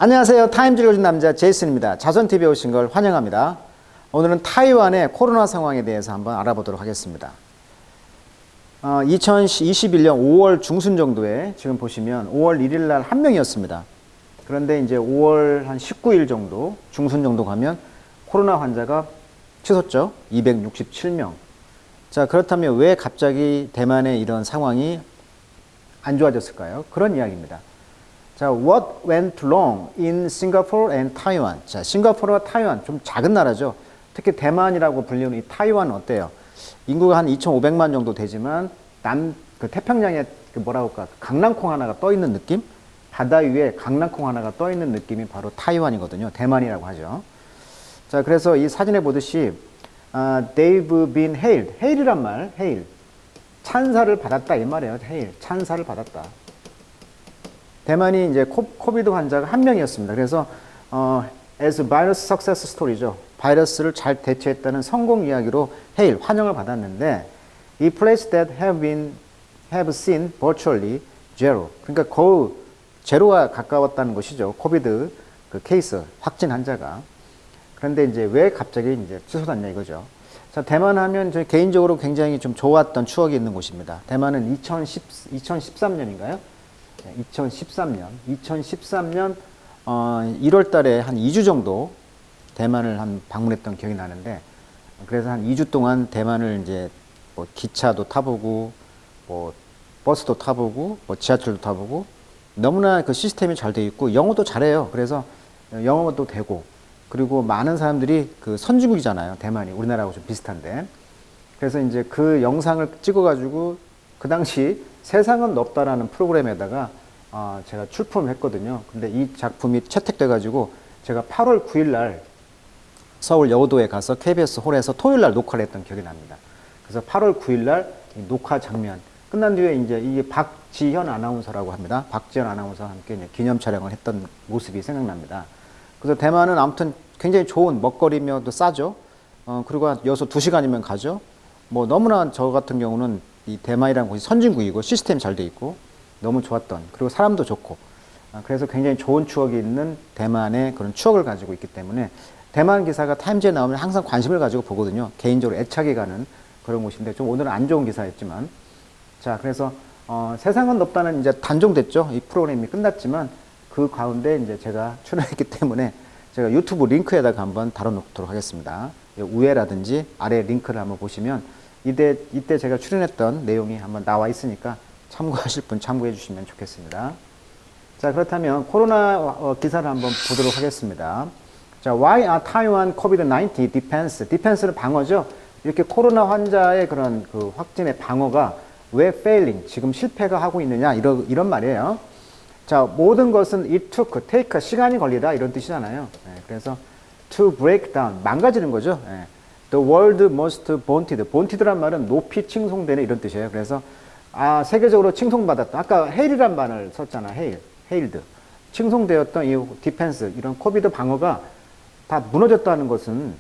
안녕하세요. 타임즈 읽어준 남자 제이슨입니다. 자선TV에 오신 걸 환영합니다. 오늘은 타이완의 코로나 상황에 대해서 한번 알아보도록 하겠습니다. 2021년 5월 중순 정도에 지금 보시면 5월 1일 날 한 명이었습니다. 그런데 이제 5월 한 19일 정도, 중순 정도 가면 코로나 환자가 치솟죠. 267명. 자, 그렇다면 왜 갑자기 대만의 이런 상황이 안 좋아졌을까요? 그런 이야기입니다. 자, what went wrong in Singapore and Taiwan? 자, 싱가포르와 타이완, 좀 작은 나라죠. 특히 대만이라고 불리는 이 타이완은 어때요? 인구가 한 2,500만 정도 되지만 그 태평양에 뭐라고 할까? 강낭콩 하나가 떠 있는 느낌? 바다 위에 강낭콩 하나가 떠 있는 느낌이 바로 타이완이거든요. 대만이라고 하죠. 자, 그래서 이 사진에 보듯이 they've been hailed. hail이란 말, hail. 찬사를 받았다 이 말이에요. hail. 찬사를 받았다. 대만이 이제 코비드 환자가 한 명이었습니다. 그래서 as virus success story죠. 바이러스를 잘 대처했다는 성공 이야기로 hail, 환영을 받았는데 이 place that have seen virtually zero. 그러니까 거의 제로와 가까웠다는 것이죠. 코비드 그 케이스 확진 환자가. 그런데 이제 왜 갑자기 이제 치솟았냐 이거죠. 자, 대만 하면 저 개인적으로 굉장히 좀 좋았던 추억이 있는 곳입니다. 대만은 2013년인가요? 2013년 1월 달에 한 2주 정도 대만을 방문했던 기억이 나는데, 그래서 한 2주 동안 대만을 이제 뭐 기차도 타보고 뭐 버스도 타보고 뭐 지하철도 타보고 너무나 그 시스템이 잘 돼 있고 영어도 잘해요. 그래서 영어도 되고, 그리고 많은 사람들이 그 선진국이잖아요. 대만이 우리나라하고 좀 비슷한데. 그래서 이제 그 영상을 찍어가지고 그 당시 세상은 넓다라는 프로그램에다가 제가 출품을 했거든요. 근데 이 작품이 채택돼가지고 제가 8월 9일 날 서울 여의도에 가서 KBS 홀에서 토요일 날 녹화를 했던 기억이 납니다. 그래서 8월 9일 날 녹화 장면 끝난 뒤에 이제 이게 박지현 아나운서라고 합니다. 박지현 아나운서와 함께 이제 기념 촬영을 했던 모습이 생각납니다. 그래서 대만은 아무튼 굉장히 좋은 먹거리며 또 싸죠. 그리고 여기서 2시간이면 가죠. 뭐 너무나 저 같은 경우는 이 대만이라는 곳이 선진국이고 시스템이 잘 돼 있고 너무 좋았던, 그리고 사람도 좋고, 그래서 굉장히 좋은 추억이 있는 대만의 그런 추억을 가지고 있기 때문에 대만 기사가 타임즈에 나오면 항상 관심을 가지고 보거든요. 개인적으로 애착이 가는 그런 곳인데 좀 오늘은 안 좋은 기사였지만, 자, 그래서 세상은 넓다는 이제 단종됐죠. 이 프로그램이 끝났지만 그 가운데 이제 제가 출연했기 때문에 제가 유튜브 링크에다가 한번 달아놓도록 하겠습니다. 위에라든지 아래 링크를 한번 보시면 이때 제가 출연했던 내용이 한번 나와 있으니까 참고하실 분 참고해 주시면 좋겠습니다. 자, 그렇다면 코로나 기사를 한번 보도록 하겠습니다. 자, why are Taiwan COVID-19 defense? defense는 방어죠. 이렇게 코로나 환자의 그런 그 확진의 방어가 왜 failing? 지금 실패가 하고 있느냐? 이런 말이에요. 자, 모든 것은 it took, take, 시간이 걸리다 이런 뜻이잖아요. 그래서 to break down, 망가지는 거죠. The world most vaunted. vaunted란 말은 높이 칭송되는 이런 뜻이에요. 그래서 세계적으로 칭송받았다. 아까 hail이란 말을 썼잖아. hailed. 칭송되었던 이 디펜스, 이런 코비드 방어가 다 무너졌다는 것은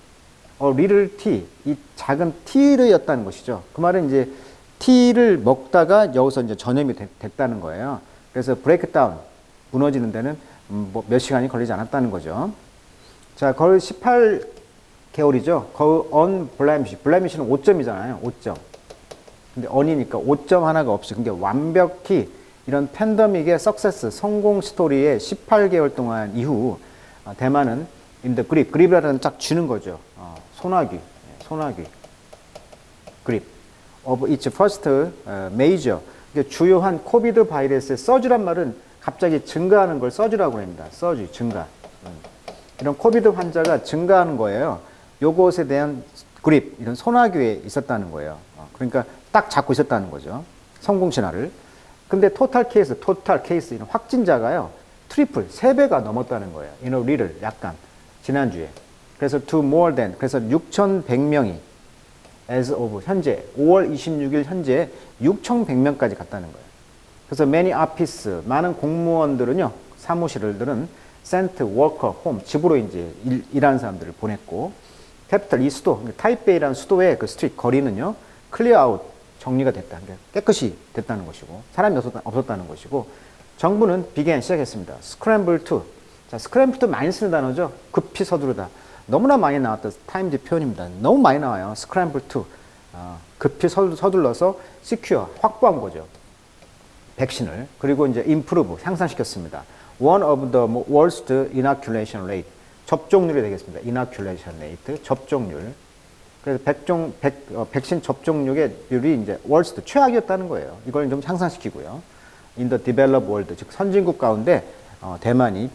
little t, 이 작은 t였다는 것이죠. 그 말은 이제 t를 먹다가 여기서 이제 전염이 됐다는 거예요. 그래서 break down, 무너지는 데는 뭐 몇 시간이 걸리지 않았다는 거죠. 자, 거의 18개월이죠. 거의 unblemished. blemish는 5점이잖아요. 5점. 근데 on이니까 5점 하나가 없이, 그러니까 완벽히 이런 팬데믹의 석세스, 성공 스토리의 18개월 동안 이후 대만은 in the grip, grip이라는 딱 쥐는 거죠. 소나기, grip of its first major, 그러니까 주요한 코비드 바이러스의 서주란 말은 갑자기 증가하는 걸 서주라고 합니다. 서주, 증가. 이런 코비드 환자가 증가하는 거예요. 요것에 대한 그립, 이런 소나기에 있었다는 거예요. 그러니까 딱 잡고 있었다는 거죠. 성공 신화를. 근데 토탈 케이스, 이런 확진자가요, 트리플, 3배가 넘었다는 거예요. in a little, 약간. 지난주에. 그래서 to more than, 그래서 6,100명이 as of 현재, 5월 26일 현재 6,100명까지 갔다는 거예요. 그래서 many office, 많은 공무원들은요, 사무실들은 sent worker home, 집으로 이제 일하는 사람들을 보냈고, 캐피탈, 이 수도, 타이베이라는 수도의 그 스트리트, 거리는요, 클리어 아웃, 정리가 됐다. 깨끗이 됐다는 것이고, 사람이 없었다는 것이고, 정부는 시작했습니다. scramble to, 자, 스크램블도 많이 쓰는 단어죠. 급히 서두르다. 너무나 많이 나왔던 타임즈 표현입니다. 너무 많이 나와요. 스크램블 투. 급히 서둘러서 secure, 확보한 거죠. 백신을. 그리고 이제 improve, 향상시켰습니다. One of the worst inoculation rate. 접종률이 되겠습니다. inoculation rate, 접종률. 그래서 백신 접종률이 이제 worst, 최악이었다는 거예요. 이걸 좀 향상시키고요. In the developed world, 즉 선진국 가운데 대만이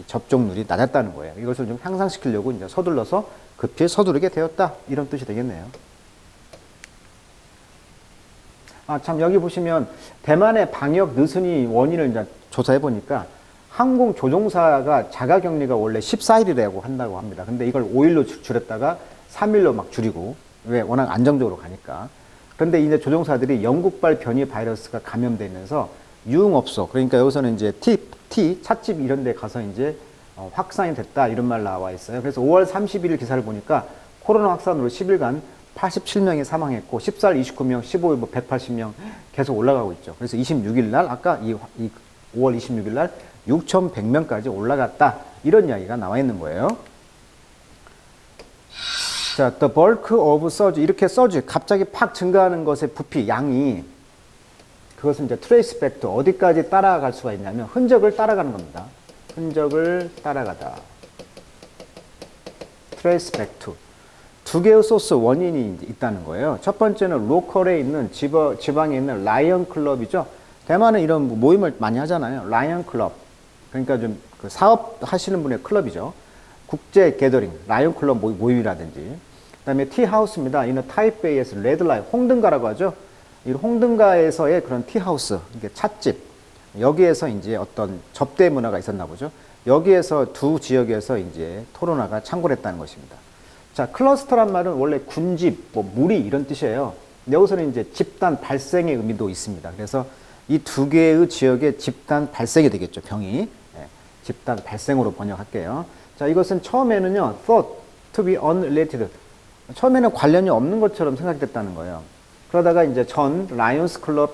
접종률이 낮았다는 거예요. 이것을 좀 향상시키려고 이제 서둘러서 급히 서두르게 되었다. 이런 뜻이 되겠네요. 참 여기 보시면 대만의 방역 느슨이 원인을 이제 조사해 보니까 항공 조종사가 자가격리가 원래 14일이라고 한다고 합니다. 근데 이걸 5일로 줄였다가 3일로 막 줄이고, 왜? 워낙 안정적으로 가니까. 그런데 이제 조종사들이 영국발 변이 바이러스가 감염되면서 유흥업소, 그러니까 여기서는 이제 찻집 이런 데 가서 이제 확산이 됐다 이런 말 나와 있어요. 그래서 5월 31일 기사를 보니까 코로나 확산으로 10일간 87명이 사망했고 14일 29명, 15일 뭐 180명 계속 올라가고 있죠. 그래서 26일 날 아까 이 5월 26일 날 6,100명까지 올라갔다. 이런 이야기가 나와 있는 거예요. 자, the bulk of surge. 이렇게 surge, 갑자기 팍 증가하는 것의 부피, 양이, 그것은 이제 trace back to, 어디까지 따라갈 수가 있냐면 흔적을 따라가는 겁니다. 흔적을 따라가다. trace back to. 두 개의 소스, 원인이 있다는 거예요. 첫 번째는 로컬에 있는 지방에 있는 라이언 클럽이죠. 대만은 이런 모임을 많이 하잖아요. 라이언 클럽. 그러니까 좀 그 사업 하시는 분의 클럽이죠. 국제 게더링, 라이언 클럽 모임이라든지. 그다음에 티하우스입니다. 이는 타이베이에서 레드라인, 홍등가라고 하죠. 이 홍등가에서의 그런 티하우스, 이게 찻집. 여기에서 이제 어떤 접대 문화가 있었나 보죠. 여기에서 두 지역에서 이제 토로나가 창궐했다는 것입니다. 자, 클러스터란 말은 원래 군집, 무리 이런 뜻이에요. 여기서는 이제 집단 발생의 의미도 있습니다. 그래서 이 두 개의 지역의 집단 발생이 되겠죠, 병이. 집단 발생으로 번역할게요. 자, 이것은 처음에는요, thought to be unrelated. 처음에는 관련이 없는 것처럼 생각됐다는 거예요. 그러다가 이제 전 라이온스 클럽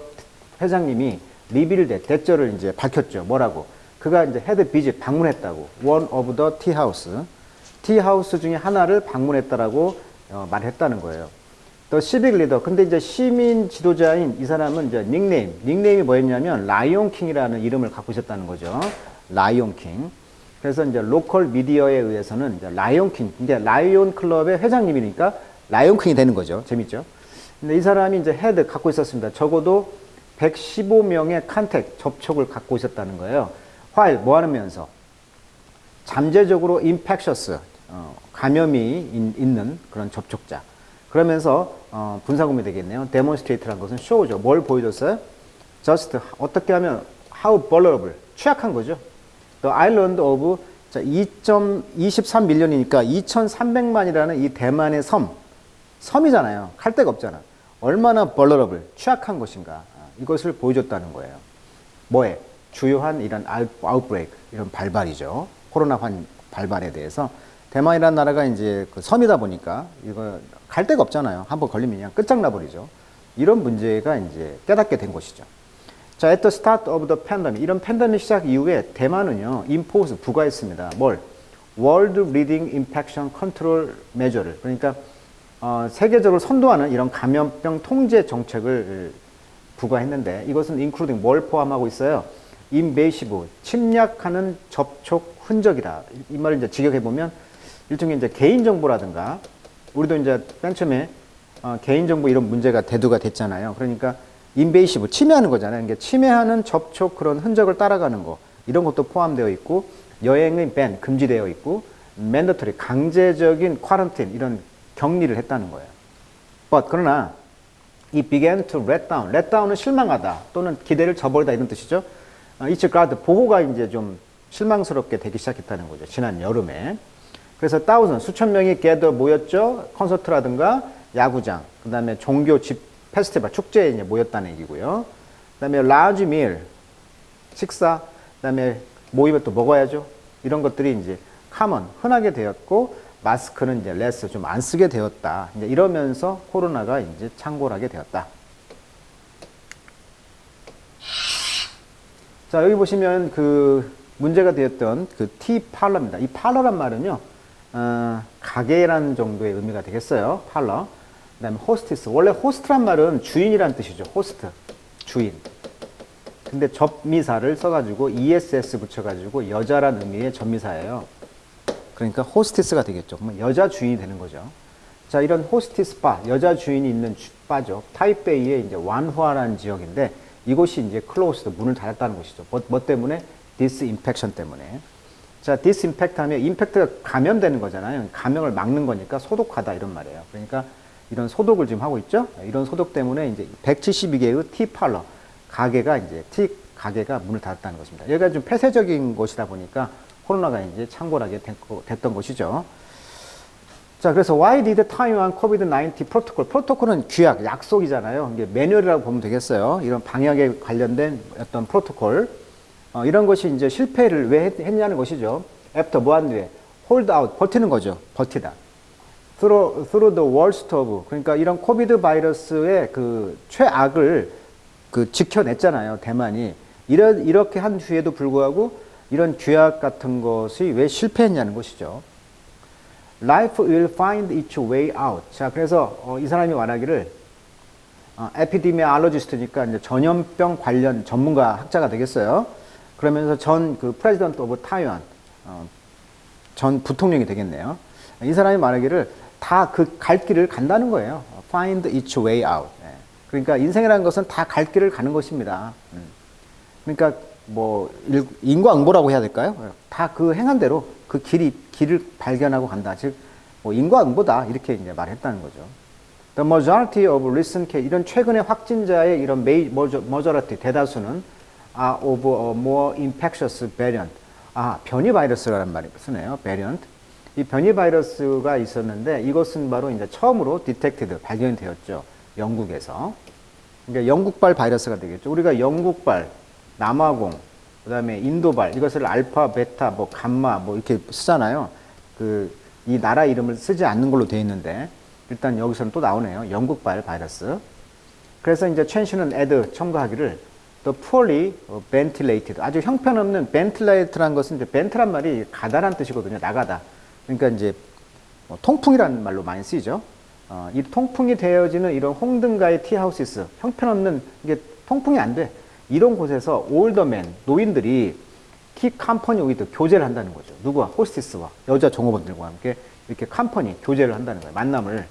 회장님이 리빌드, 대절을 이제 밝혔죠. 뭐라고? 그가 이제 헤드 비짓 방문했다고. One of the tea house. 티하우스 중에 하나를 방문했다라고 말했다는 거예요. 또 시빅 리더. 근데 이제 시민 지도자인 이 사람은 이제 닉네임이 뭐였냐면 라이온 킹이라는 이름을 갖고 있었다는 거죠. 라이온 킹. 그래서 이제 로컬 미디어에 의해서는 이제 라이온 킹, 이제 라이온 클럽의 회장님이니까 라이온 킹이 되는 거죠. 재밌죠? 근데 이 사람이 이제 헤드 갖고 있었습니다. 적어도 115명의 컨택, 접촉을 갖고 있었다는 거예요. while 뭐 하면서 잠재적으로 infectious, 감염이 있는 그런 접촉자. 그러면서 분사구문이 되겠네요. demonstrate라는 것은 show죠. 뭘 보여줬어요? just 어떻게 하면 how vulnerable, 취약한 거죠. The island of 2.23밀리언이니까 2,300만이라는 이 대만의 섬이잖아요. 갈 데가 없잖아. 얼마나 vulnerable, 취약한 것인가. 이것을 보여줬다는 거예요. 뭐에? 주요한 이런 outbreak, 이런 발발이죠. 코로나 발발에 대해서. 대만이라는 나라가 이제 그 섬이다 보니까 이거 갈 데가 없잖아요. 한번 걸리면 그냥 끝장나버리죠. 이런 문제가 이제 깨닫게 된 것이죠. 자, at the start of the pandemic. 이런 팬데믹 시작 이후에 대만은요, impose, 부과했습니다. 뭘? World Leading Infection Control Measure를. 그러니까, 세계적으로 선도하는 이런 감염병 통제 정책을 부과했는데, 이것은 including 뭘 포함하고 있어요? invasive, 침략하는 접촉 흔적이다. 이 말을 이제 직역해보면, 일종의 이제 개인정보라든가, 우리도 이제 맨 처음에, 개인정보 이런 문제가 대두가 됐잖아요. 그러니까, 인베이시브, 침해하는 거잖아요. 그러니까 침해하는 접촉 그런 흔적을 따라가는 거, 이런 것도 포함되어 있고, 여행의 밴, 금지되어 있고, mandatory, 강제적인 쿼런틴, 이런 격리를 했다는 거예요. But, 그러나, 이 began to let down. let down은 실망하다, 또는 기대를 저버리다, 이런 뜻이죠. It's glad, 보호가 이제 좀 실망스럽게 되기 시작했다는 거죠. 지난 여름에. 그래서 수천 명이 gather 모였죠. 콘서트라든가, 야구장, 그 다음에 종교 페스티벌, 축제에 이제 모였다는 얘기고요. 그 다음에 large meal, 식사, 그 다음에 모임에 또 먹어야죠. 이런 것들이 이제 common, 흔하게 되었고, 마스크는 이제 less, 좀 안 쓰게 되었다. 이제 이러면서 코로나가 이제 창궐하게 되었다. 자, 여기 보시면 그 문제가 되었던 그 T parlor입니다. 이 parlor란 말은요, 가게라는 정도의 의미가 되겠어요. parlor. 그 다음에 hostess. 원래 host란 말은 주인이란 뜻이죠. host. 주인. 근데 접미사를 써가지고 ess 붙여가지고 여자란 의미의 접미사예요. 그러니까 hostess가 되겠죠. 그러면 여자 주인이 되는 거죠. 자, 이런 호스티스 바, 여자 주인이 있는 바죠. 타이베이의 이제 완화라는 지역인데 이곳이 이제 closed, 문을 닫았다는 것이죠. 뭐 때문에? disinfection 때문에. 자, disinfect 하면 impact가 감염되는 거잖아요. 감염을 막는 거니까 소독하다 이런 말이에요. 그러니까 이런 소독을 지금 하고 있죠. 이런 소독 때문에 이제 172개의 티 팔러 가게가 이제 티 가게가 문을 닫았다는 것입니다. 여기가 좀 폐쇄적인 곳이다 보니까 코로나가 이제 창궐하게 됐던 것이죠. 자, 그래서 why did Taiwan COVID-19 프로토콜? 프로토콜은 규약, 약속이잖아요. 이게 매뉴얼이라고 보면 되겠어요. 이런 방역에 관련된 어떤 프로토콜. 이런 것이 이제 실패를 왜 했냐는 것이죠. after 뭐 한 뒤에 hold out, 버티는 거죠. 버티다. through the worst of, 그러니까 이런 코비드 바이러스의 그 최악을 그 지켜냈잖아요. 대만이. 이렇게 한 뒤에도 불구하고 이런 규약 같은 것이 왜 실패했냐는 것이죠. Life will find its way out. 자, 그래서 이 사람이 말하기를 에피데미올로지스트니까 이제 전염병 관련 전문가 학자가 되겠어요. 그러면서 전 그 프레지던트 오브 타이완 전 부통령이 되겠네요. 이 사람이 말하기를 다 그 갈 길을 간다는 거예요. Find its way out. 그러니까 인생이라는 것은 다 갈 길을 가는 것입니다. 그러니까 뭐 인과응보라고 해야 될까요? 다 그 행한 대로 그 길을 발견하고 간다. 즉 뭐 인과응보다 이렇게 이제 말했다는 거죠. The majority of recent case, 이런 최근의 확진자의 이런 majority 대다수는 of a more infectious variant. 변이 바이러스라는 말을 쓰네요. variant. 이 변이 바이러스가 있었는데 이것은 바로 이제 처음으로 detected, 발견이 되었죠. 영국에서. 그러니까 영국발 바이러스가 되겠죠. 우리가 영국발, 남아공, 그 다음에 인도발, 이것을 알파, 베타, 뭐 감마, 뭐 이렇게 쓰잖아요. 이 나라 이름을 쓰지 않는 걸로 되어 있는데 일단 여기서는 또 나오네요. 영국발 바이러스. 그래서 이제 첸슈는 애드 첨가하기를 the poorly ventilated, 아주 형편없는 ventilated라는 것은 이제 vent란 말이 가다란 뜻이거든요. 나가다. 그러니까 이제 통풍이라는 말로 많이 쓰이죠. 이 통풍이 되어지는 이런 홍등가의 티하우시스, 형편없는, 이게 통풍이 안 돼. 이런 곳에서 올더맨, 노인들이 키 컴퍼니 위드 교제를 한다는 거죠. 누구와? 호스티스와 여자 종업원들과 함께 이렇게 컴퍼니, 교제를 한다는 거예요. 만남을.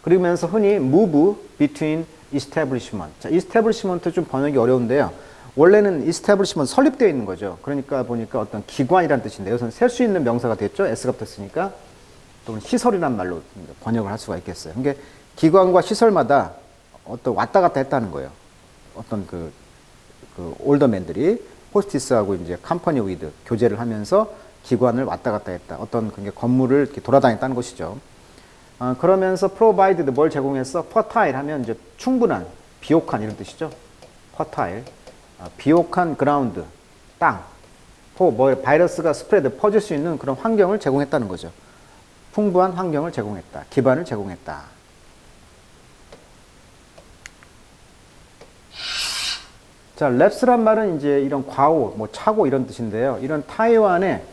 그러면서 흔히 move between establishment. 자, establishment 좀 번역이 어려운데요. 원래는 establishment 설립되어 있는 거죠. 그러니까 보니까 어떤 기관이란 뜻인데 여기서는 셀 수 있는 명사가 됐죠. s가 붙었으니까. 또는 시설이란 말로 번역을 할 수가 있겠어요. 그러니까 기관과 시설마다 어떤 왔다 갔다 했다는 거예요. 어떤 그 올더맨들이 호스티스하고 이제 컴퍼니 위드 교제를 하면서 기관을 왔다 갔다 했다. 어떤 건물을 이렇게 돌아다녔다는 것이죠. 그러면서 provided 뭘 제공했어? fertile 하면 이제 충분한, 비옥한 이런 뜻이죠. fertile. 비옥한 그라운드, 땅. 바이러스가 스프레드, 퍼질 수 있는 그런 환경을 제공했다는 거죠. 풍부한 환경을 제공했다. 기반을 제공했다. 자, 랩스란 말은 이제 이런 과오, 뭐 착오 이런 뜻인데요. 이런 타이완의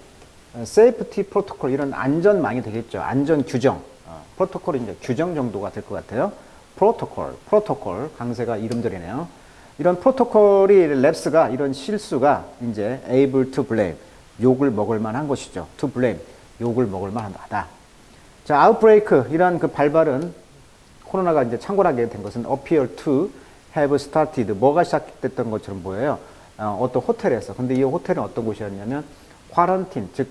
세이프티 프로토콜, 이런 안전망이 되겠죠. 안전 규정. 프로토콜이 이제 규정 정도가 될 것 같아요. 프로토콜, 강세가 이름들이네요. 이런 프로토콜이 랩스가 이런 실수가 이제 able to blame, 욕을 먹을 만한 것이죠. to blame, 욕을 먹을 만하다. 자, outbreak, 이런 그 발발은 코로나가 이제 창궐하게 된 것은 appear to have started, 뭐가 시작됐던 것처럼 보여요. 어떤 호텔에서. 근데 이 호텔은 어떤 곳이었냐면 quarantine, 즉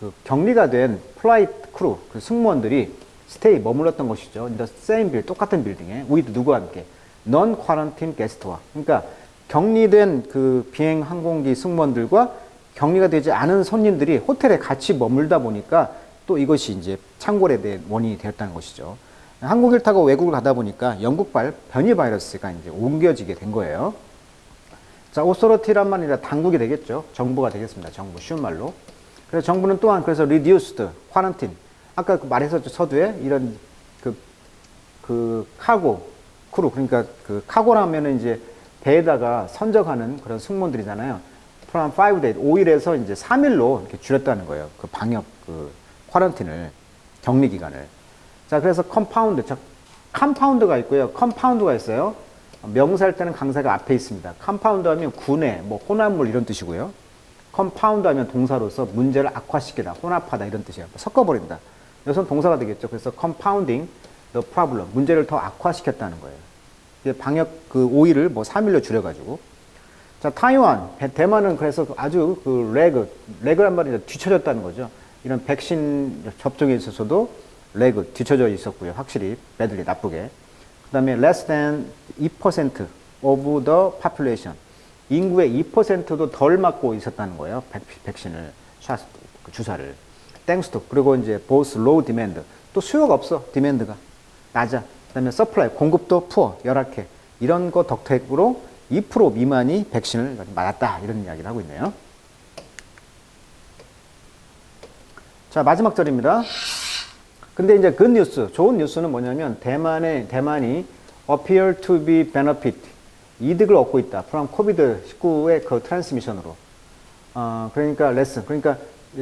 그 격리가 된 플라이트 크루, 그 승무원들이 스테이, 머물렀던 것이죠. in the same building, 똑같은 빌딩에 with 누구와 함께? non quarantine guest와. 그러니까 격리된 그 비행 항공기 승무원들과 격리가 되지 않은 손님들이 호텔에 같이 머물다 보니까 또 이것이 이제 창궐에 대한 원인이 되었다는 것이죠. 항공기를 타고 외국을 가다 보니까 영국발 변이 바이러스가 이제 옮겨지게 된 거예요. 자, 오소로티란 말이 아니라 당국이 되겠죠. 정부가 되겠습니다. 정부, 쉬운 말로. 그래서 정부는 또한 그래서 reduced, quarantine. 아까 말했었죠. 서두에 이런 그 카고, 크루. 그러니까 그 카고라면은 이제 배에다가 선적하는 그런 승무원들이잖아요. from 5 days, 5일에서 이제 3일로 이렇게 줄였다는 거예요. 그 방역, 그 쿼런틴을, 격리 기간을. 자, 그래서 컴파운드, 컴파운드가 있고요. 컴파운드가 있어요. 명사일 때는 강사가 앞에 있습니다. 컴파운드 하면 군해, 뭐 혼합물 이런 뜻이고요. 컴파운드 하면 동사로서 문제를 악화시키다, 혼합하다 이런 뜻이에요. 섞어버린다. 여기서는 동사가 되겠죠. 그래서 compounding the problem, 문제를 더 악화시켰다는 거예요. 이게 방역 그 5일을 뭐 3일로 줄여가지고. 자, 타이완, 대만은 그래서 아주 그 레그란 말이 뒤쳐졌다는 거죠. 이런 백신 접종에 있어서도 레그 뒤쳐져 있었고요. 확실히 badly 나쁘게. 그 다음에 less than 2% of the population. 인구의 2%도 덜 맞고 있었다는 거예요. 백신을, 주사를. thanks to. 그리고 이제 both low demand. 또 수요가 없어. demand가 낮아. 그 다음에 supply. 공급도 poor. 열악해. 이런 거 덕택으로 2% 미만이 백신을 맞았다. 이런 이야기를 하고 있네요. 자, 마지막 절입니다. 근데 이제 good news, 좋은 뉴스는 뭐냐면 대만이 appear to be benefit, 이득을 얻고 있다. from COVID-19의 그 트랜스미션으로. 그러니까 레슨, 그러니까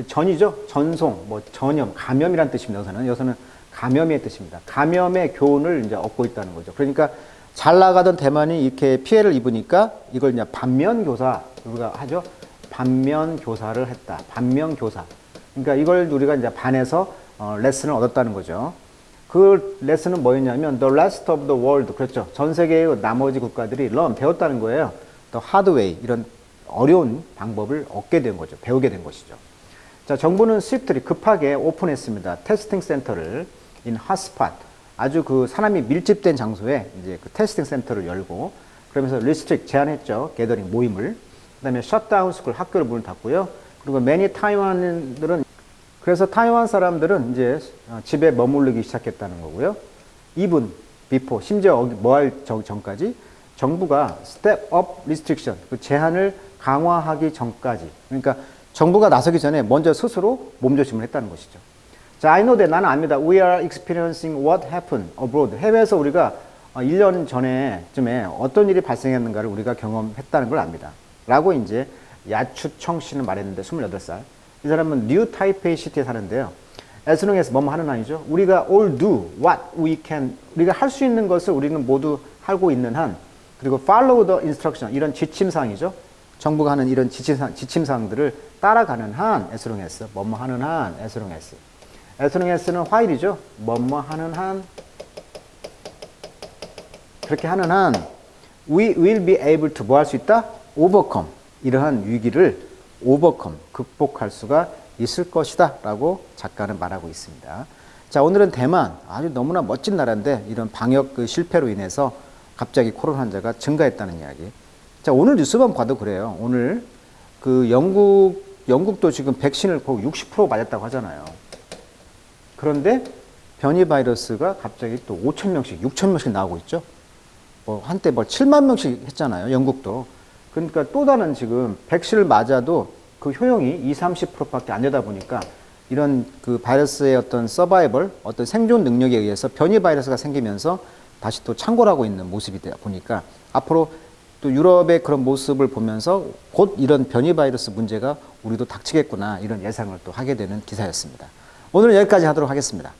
전이죠. 전송, 뭐 전염, 감염이란 뜻입니다. 여기서는 감염의 뜻입니다. 감염의 교훈을 이제 얻고 있다는 거죠. 그러니까 잘 나가던 대만이 이렇게 피해를 입으니까 이걸 이제 반면교사, 우리가 하죠. 반면교사를 했다. 반면교사. 그러니까 이걸 우리가 이제 반해서 레슨을 얻었다는 거죠. 그 레슨은 뭐였냐면 the rest of the world, 그렇죠. 전 세계의 나머지 국가들이 learn, 배웠다는 거예요. the hard way, 이런 어려운 방법을 얻게 된 거죠. 배우게 된 것이죠. 자, 정부는 swiftly, 급하게 오픈했습니다. 테스팅 센터를 in hotspot, 아주 그 사람이 밀집된 장소에 이제 그 테스팅 센터를 열고, 그러면서 restrict, 제한했죠. gathering, 모임을. 그 다음에 shutdown school, 학교를 문을 닫고요. 그리고 many 타이완들은, 그래서 타이완 사람들은 이제 집에 머무르기 시작했다는 거고요. even before, 심지어 뭐 할 전까지 정부가 step up restriction, 그 제한을 강화하기 전까지. 그러니까 정부가 나서기 전에 먼저 스스로 몸조심을 했다는 것이죠. 자, I know that, 나는 압니다. We are experiencing what happened abroad. 해외에서 우리가 1년 전에쯤에 어떤 일이 발생했는가를 우리가 경험했다는 걸 압니다. 라고 이제 야추청 씨는 말했는데, 28살. 이 사람은 뉴 타이페이 시티에 사는데요. as long as 뭐뭐 하는 한이죠. 우리가 all do what we can. 우리가 할 수 있는 것을 우리는 모두 하고 있는 한. 그리고 follow the instruction. 이런 지침사항이죠. 정부가 하는 이런 지침사항들을 따라가는 한, as long as. 뭐뭐 하는 한, as long as. as long as는 while이죠. 뭐뭐 하는 한. 그렇게 하는 한, we will be able to 뭐 할 수 있다? overcome. 이러한 위기를 overcome, 극복할 수가 있을 것이다 라고 작가는 말하고 있습니다. 자, 오늘은 대만, 아주 너무나 멋진 나라인데 이런 방역 그 실패로 인해서 갑자기 코로나 환자가 증가했다는 이야기. 자, 오늘 뉴스만 봐도 그래요. 오늘 그 영국도 지금 백신을 거의 60% 맞았다고 하잖아요. 그런데 변이 바이러스가 갑자기 또 5,000명씩, 6,000명씩 나오고 있죠. 뭐 한때 뭐 7만 명씩 했잖아요. 영국도. 그러니까 또 다른 지금 백신을 맞아도 그 효용이 20-30%밖에 안 되다 보니까 이런 그 바이러스의 어떤 서바이벌, 어떤 생존 능력에 의해서 변이 바이러스가 생기면서 다시 또 창궐하고 있는 모습이 되다 보니까 앞으로 또 유럽의 그런 모습을 보면서 곧 이런 변이 바이러스 문제가 우리도 닥치겠구나, 이런 예상을 또 하게 되는 기사였습니다. 오늘은 여기까지 하도록 하겠습니다.